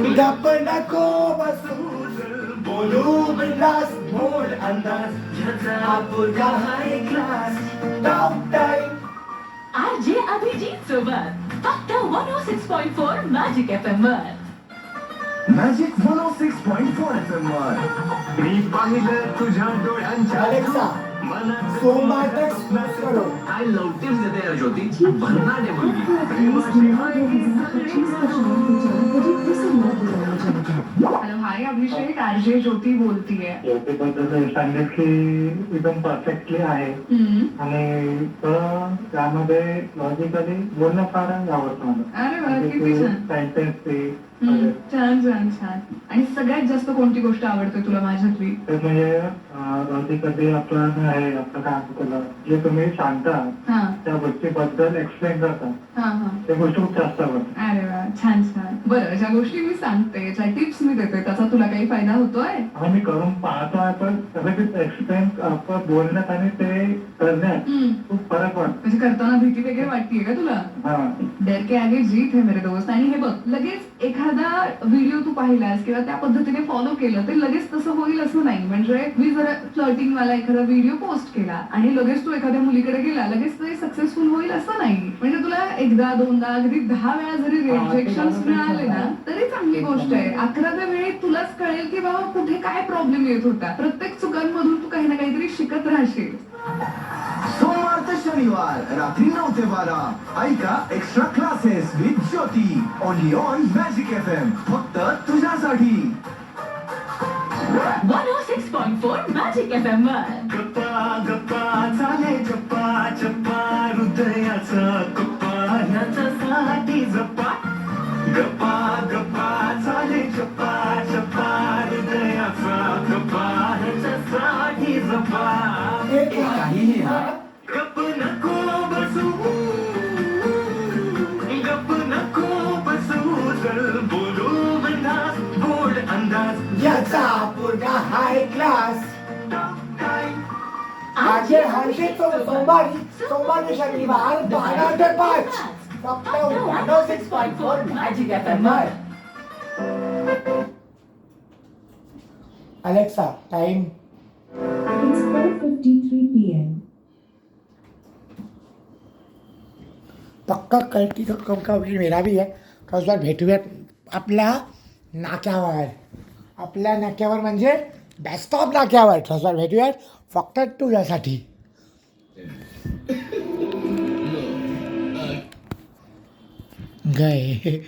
गप नको बसू बोलू बिंदास मोड अंदाज ह्याचा पोरगा high class top time RJ Abhijeet सोबत फक्त 106.4 मॅजिक FM वर. मॅजिक 106.4 FM वर मी पाहिलं तुझ्या डोळ्यांच्या अलेक्सा सोमवार तक स्मॅश करो. काय लव टिप्स देते यार ज्योती भन्नाट आहे मुलगी प्रेमाची हॅलो हाय अभिषेक आरजे ज्योती बोलतीये. ज्योतीबद्दल सांगेल की एकदम परफेक्टली आहे आणि त्यामध्ये लॉजिकली बोलणं फार आवडतं मला. अरे वा किती छान. सेंटेन्स ते छान छान छान. आणि सगळ्यात जास्त कोणती गोष्ट आवडते तुला माझ्यातली? तर म्हणजे लॉजिकली आपलं आहे आपलं काय केलं जे तुम्ही सांगता त्या गोष्टीबद्दल एक्सप्लेन करता त्या गोष्टी खूप जास्त आवडतात. अरे वा छान छान. बरं ज्या गोष्टी मी सांगते ज्या टिप्स मी देते त्याचा तुला काही फायदा होतोय? आणि मी करून पाहतोय पण सगळं एक्सप्लेन आपण बोलण्यात आणि ते करण्यात खूप फरक वाटतो. म्हणजे करताना भीती वगैरे वाटतीये का तुला? डर के आगे जीत है मेरे दोस्त. आणि हे बघ लगेच एखादा व्हिडिओ तू पाहिलास किंवा त्या पद्धतीने फॉलो केलं ते लगेच तसं होईल असं नाही. म्हणजे मी जर फ्लर्टिंग वाला एखादा व्हिडिओ पोस्ट केला आणि लगेच तू एखाद्या मुलीकडे गेला लगेच ते सक्सेसफुल होईल असं नाही. म्हणजे तुला एकदा दोनदा अगदी 10 वेळा जरी रिजेक्शन मिळाले ना तरी चांगली गोष्ट आहे. 11व्या वेळी तुलाच कळेल की बाबा कुठे काय प्रॉब्लेम येत होता. प्रत्येक चुकांमधून तू काही ना काहीतरी शिकत राहशील. सोमवार ते शनिवार रात्री 9 ते 12 ऐका extra classes with Jyoti only on magic FM फक्त तुझ्यासाठी. 106.4 मॅजिक FM वर. गप्पा गप्पा चाले गप्पा चप्पा हृदयाचा गप्पा ह्याच्यासाठी जप्पा गप्पा गप्पा चाले गप्पा चप्पा हृदयाचा गप्पा ह्याच्यासाठी जप्पा काहीही हा गप्प नको बसू गप्प नको बसू चल बोलू बिंदास बोल अंदाज याचा पोरगा हाय क्लास आजे हर्षे सोमवार ते शनिवार 12 ते 5 फक्त 106.4 मॅजिक FM वर. Alexa time. It's 4:53 p.m. पक्का कल्टी का मेरा भी है. कसं भेटूयात आपल्या नाक्यावर. आपल्या नाक्यावर म्हणजे बॅस्टॉप नाक्यावर. कसं भेटूयात फक्त तुझ्यासाठी. गए